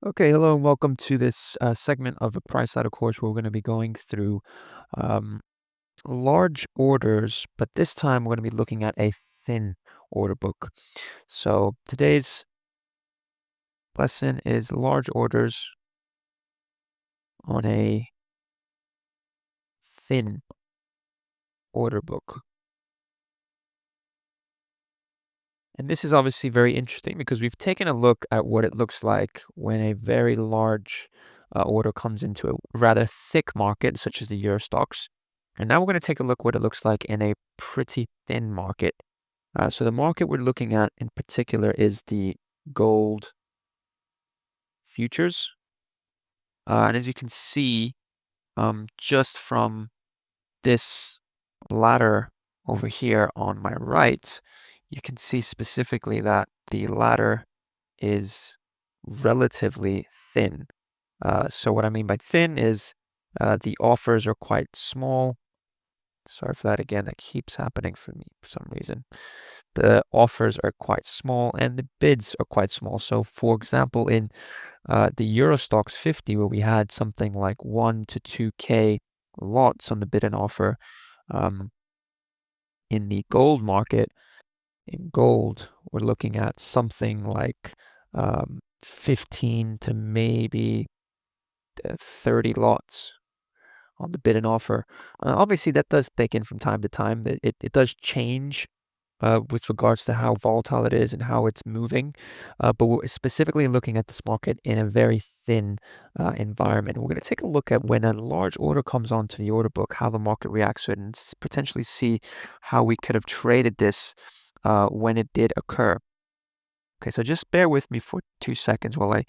Okay, hello and welcome to this segment of a price ladder course where we're going to be going through um, large orders, but this time we're going to be looking at a thin order book. So today's lesson is large orders on a thin order book. And this is obviously very interesting because we've taken a look at what it looks like when a very large order comes into a rather thick market, such as the Euro stocks. And now we're going to take a look what it looks like in a pretty thin market. So the market we're looking at in particular is the gold futures. And as you can see, just from this ladder over here on my right, you can see specifically that the ladder is relatively thin. So what I mean by thin is the offers are quite small. Sorry for that again, that keeps happening for me for some reason. The offers are quite small and the bids are quite small. So for example, in the Euro Stoxx 50, where we had something like 1 to 2K lots on the bid and offer, in the gold market, in gold, we're looking at something like 15 to maybe 30 lots on the bid and offer. Obviously, that does take in from time to time. It does change with regards to how volatile it is and how it's moving. But we're specifically looking at this market in a very thin environment. We're going to take a look at when a large order comes onto the order book, how the market reacts to it, and potentially see how we could have traded this when it did occur. Okay, so just bear with me for 2 seconds while I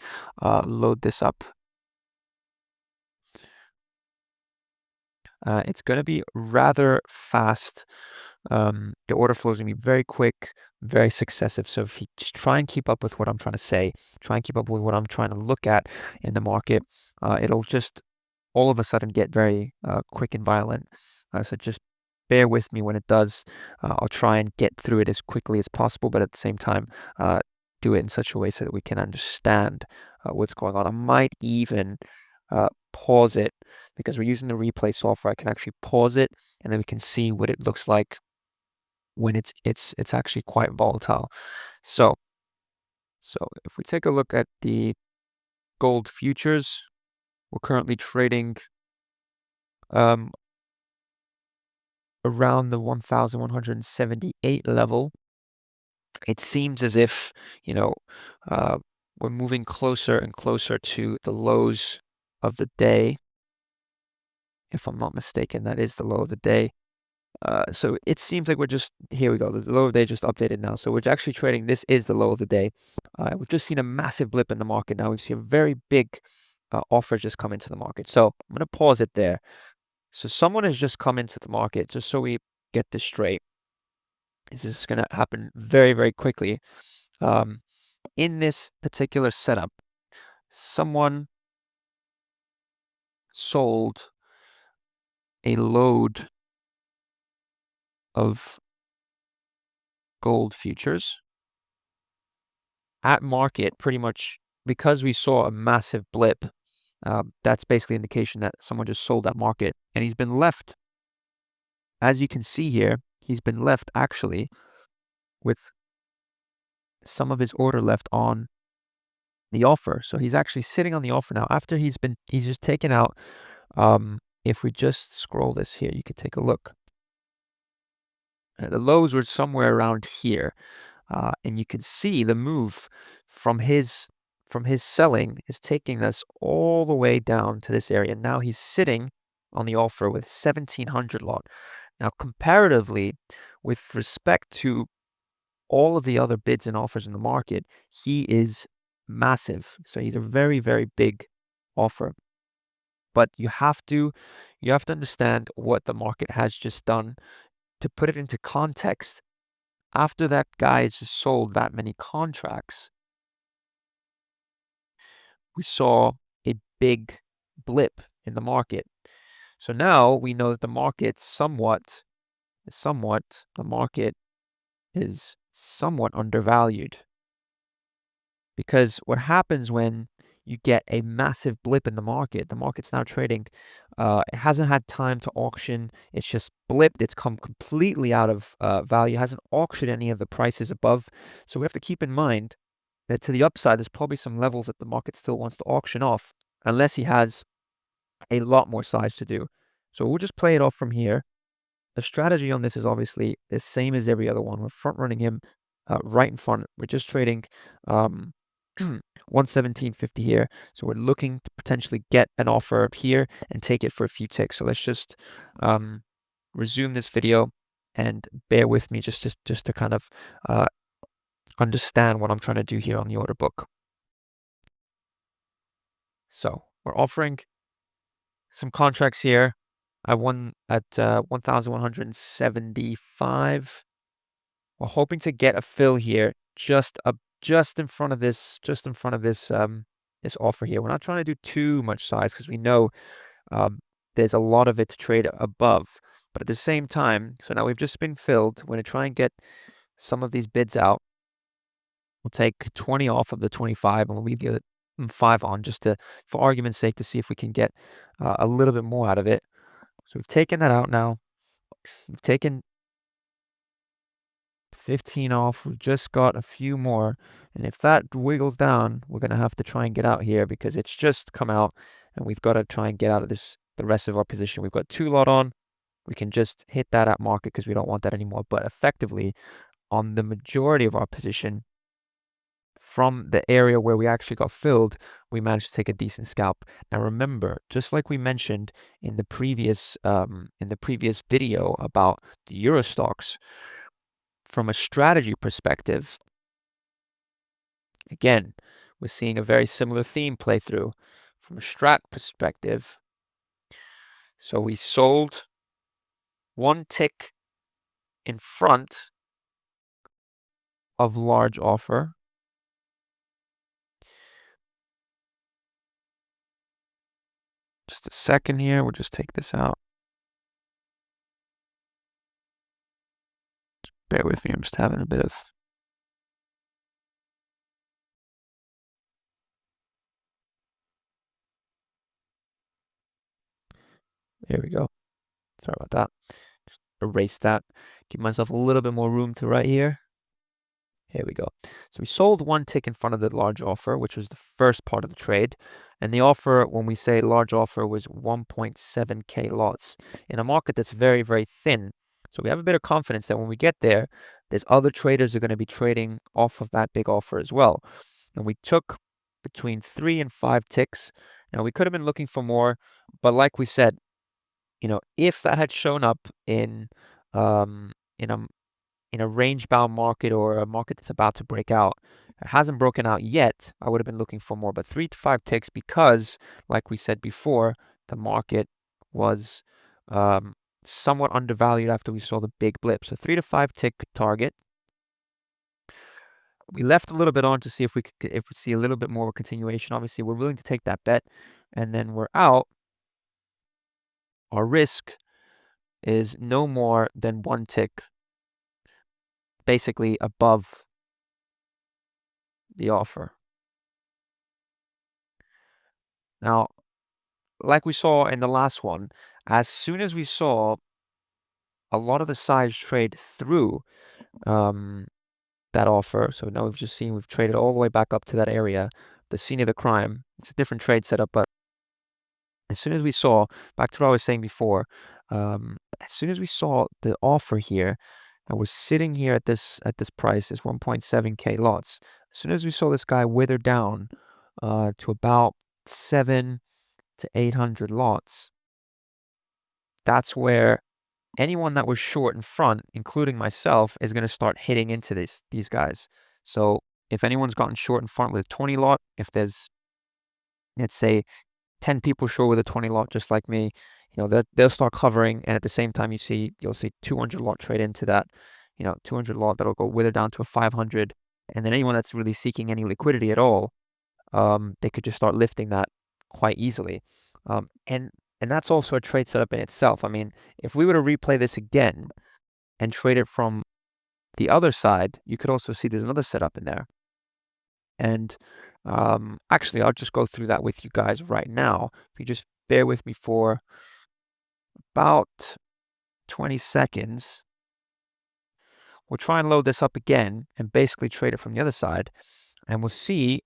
load this up. It's going to be rather fast. The order flow is going to be very quick, very successive. So if you just try and keep up with what I'm trying to say, try and keep up with what I'm trying to look at in the market, it'll just all of a sudden get very quick and violent. So just bear with me when it does. I'll try and get through it as quickly as possible, but at the same time, do it in such a way so that we can understand what's going on. I might even pause it because we're using the replay software. I can actually pause it and then we can see what it looks like when it's actually quite volatile. So if we take a look at the gold futures, we're currently trading around the 1,178 level. It seems as if, we're moving closer and closer to the lows of the day. If I'm not mistaken, that is the low of the day. So it seems like here we go. The low of the day just updated now. So we're actually trading, this is the low of the day. We've just seen a massive blip in the market. Now we see a very big offer just come into the market. So I'm going to pause it there. So someone has just come into the market, just so we get this straight. This is going to happen very, very quickly. In this particular setup, someone sold a load of gold futures at market, pretty much because we saw a massive blip. That's basically an indication that someone just sold that market, and he's been left, as you can see here, he's been left actually with some of his order left on the offer. So he's actually sitting on the offer now after he's just taken out. If we just scroll this here, you could take a look. The lows were somewhere around here. And you can see the move from his selling is taking us all the way down to this area. Now he's sitting on the offer with 1,700 lot. Now, comparatively, with respect to all of the other bids and offers in the market, he is massive. So he's a very, very big offer. But you have to understand what the market has just done. To put it into context, after that guy just sold that many contracts, we saw a big blip in the market. So now we know that the market is somewhat undervalued. Because what happens when you get a massive blip in the market. The market's now trading. It hasn't had time to auction. It's just blipped. It's come completely out of value. It hasn't auctioned any of the prices above. So we have to keep in mind that to the upside, there's probably some levels that the market still wants to auction off, unless he has a lot more size to do. So we'll just play it off from here. The strategy on this is obviously the same as every other one. We're front running him right in front. We're just trading 117.50 here. So we're looking to potentially get an offer up here and take it for a few ticks. So let's just resume this video and bear with me just to kind of understand what I'm trying to do here on the order book. So we're offering some contracts here. I won at 1,175. We're hoping to get a fill here just in front of this this offer here. We're not trying to do too much size because we know there's a lot of it to trade above. But at the same time, so now we've just been filled. We're going to try and get some of these bids out. We'll take 20 off of the 25 and we'll leave the other 5 on just to, for argument's sake, to see if we can get a little bit more out of it. So we've taken that out now. We've taken 15 off. We've just got a few more. And if that wiggles down, we're going to have to try and get out here because it's just come out and we've got to try and get out of this, the rest of our position. We've got 2 lot on. We can just hit that at market because we don't want that anymore. But effectively, on the majority of our position, from the area where we actually got filled, we managed to take a decent scalp. Now remember, just like we mentioned in the previous video about the Euro stocks, from a strategy perspective, again, we're seeing a very similar theme play through from a strat perspective. So we sold 1 tick in front of large offer. Just a second here, we'll just take this out. Just bear with me, I'm just having a bit of... There we go. Sorry about that. Just erase that. Give myself a little bit more room to write here. Here we go. So we sold 1 tick in front of the large offer, which was the first part of the trade. And the offer, when we say large offer, was 1.7K lots in a market that's very, very thin. So we have a bit of confidence that when we get there, there's other traders who are going to be trading off of that big offer as well. And we took between 3 and 5 ticks. Now, we could have been looking for more, but like we said, you know, if that had shown up in a range-bound market or a market that's about to break out, it hasn't broken out yet, I would have been looking for more. But 3 to 5 ticks because, like we said before, the market was somewhat undervalued after we saw the big blip. So 3 to 5 tick target. We left a little bit on to see if we see a little bit more continuation. Obviously, we're willing to take that bet, and then we're out. Our risk is no more than 1 tick, basically above the offer. Now, like we saw in the last one, as soon as we saw a lot of the size trade through that offer, so now we've traded all the way back up to that area, the scene of the crime. It's a different trade setup, but as soon as we saw, back to what I was saying before, as soon as we saw the offer here, and we're sitting here at this price, is 1.7K lots. As soon as we saw this guy wither down to about 700 to 800 lots, that's where anyone that was short in front, including myself, is going to start hitting into these guys. So if anyone's gotten short in front with a 20 lot, if there's, let's say, 10 people short with a 20 lot, just like me, you know, they'll start covering, and at the same time, you'll see 200 lot trade into that, you know, 200 lot that'll go wither down to a 500, and then anyone that's really seeking any liquidity at all, they could just start lifting that quite easily, and that's also a trade setup in itself. I mean, if we were to replay this again and trade it from the other side, you could also see there's another setup in there, and Actually, I'll just go through that with you guys right now. If you just bear with me for about 20 seconds, we'll try and load this up again and basically trade it from the other side, and we'll see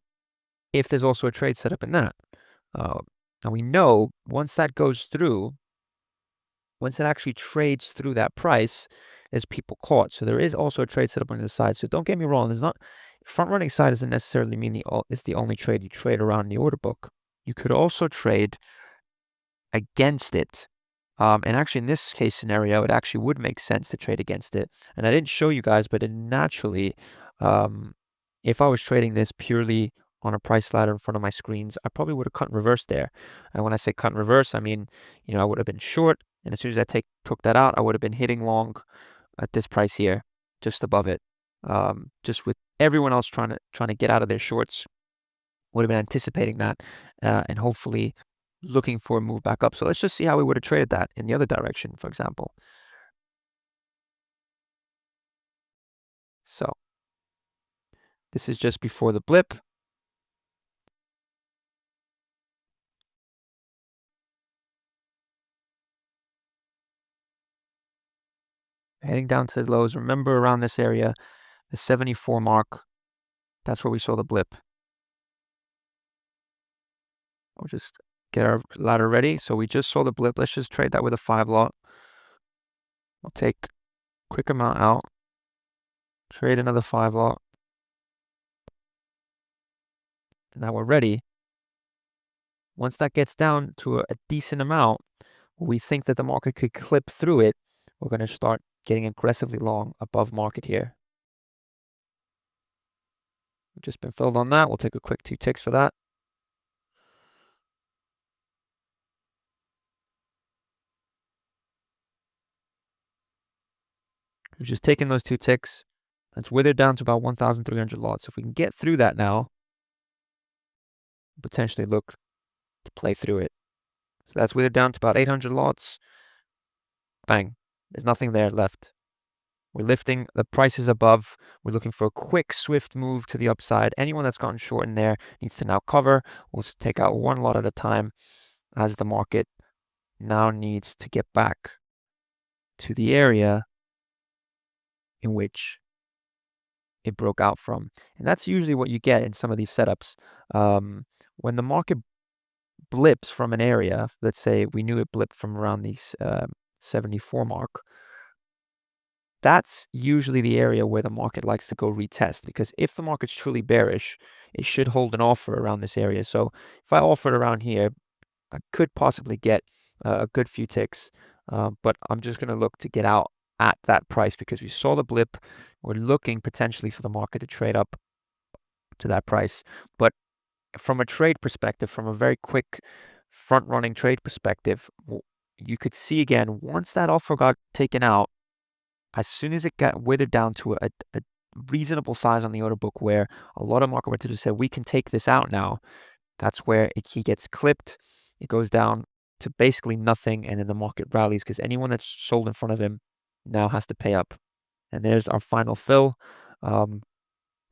if there's also a trade set up in that. And we know once that goes through, once it actually trades through that price, there's people caught. So there is also a trade set up on the side. So don't get me wrong, there's not front running side doesn't necessarily mean it's the only trade you trade around the order book. You could also trade against it. And actually in this case scenario, it actually would make sense to trade against it. And I didn't show you guys, but it naturally, if I was trading this purely on a price ladder in front of my screens, I probably would have cut and reversed there. And when I say cut and reverse, I mean, I would have been short. And as soon as I took that out, I would have been hitting long at this price here, just above it. Just with everyone else trying to get out of their shorts, would have been anticipating that, and hopefully looking for a move back up. So let's just see how we would have traded that in the other direction, for example. So this is just before the blip. Heading down to the lows. Remember around this area, the 74 mark, that's where we saw the blip. We'll just get our ladder ready. So we just saw the blip. Let's just trade that with a 5 lot. I'll take quick amount out. Trade another 5 lot. Now we're ready. Once that gets down to a decent amount, we think that the market could clip through it, we're going to start getting aggressively long above market here. We've just been filled on that. We'll take a quick 2 ticks for that. We've just taken those 2 ticks. That's withered down to about 1,300 lots. If we can get through that now, potentially look to play through it. So that's withered down to about 800 lots. Bang. There's nothing there left. We're lifting the prices above. We're looking for a quick, swift move to the upside. Anyone that's gotten short in there needs to now cover. We'll take out 1 lot at a time as the market now needs to get back to the area in which it broke out from. And that's usually what you get in some of these setups. When the market blips from an area, let's say we knew it blipped from around these 74 mark, that's usually the area where the market likes to go retest, because if the market's truly bearish, it should hold an offer around this area. So if I offered around here, I could possibly get a good few ticks, but I'm just going to look to get out at that price because we saw the blip. We're looking potentially for the market to trade up to that price. But from a trade perspective, from a very quick front-running trade perspective, you could see again, once that offer got taken out, as soon as it got withered down to a reasonable size on the order book where a lot of market participants said, we can take this out now, that's where he gets clipped. It goes down to basically nothing, and then the market rallies because anyone that's sold in front of him now has to pay up. And there's our final fill.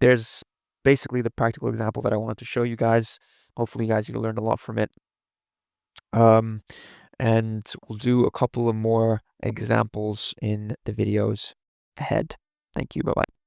There's basically the practical example that I wanted to show you guys. Hopefully, you guys, you learned a lot from it. And we'll do a couple of more examples in the videos ahead. Thank you. Bye-bye.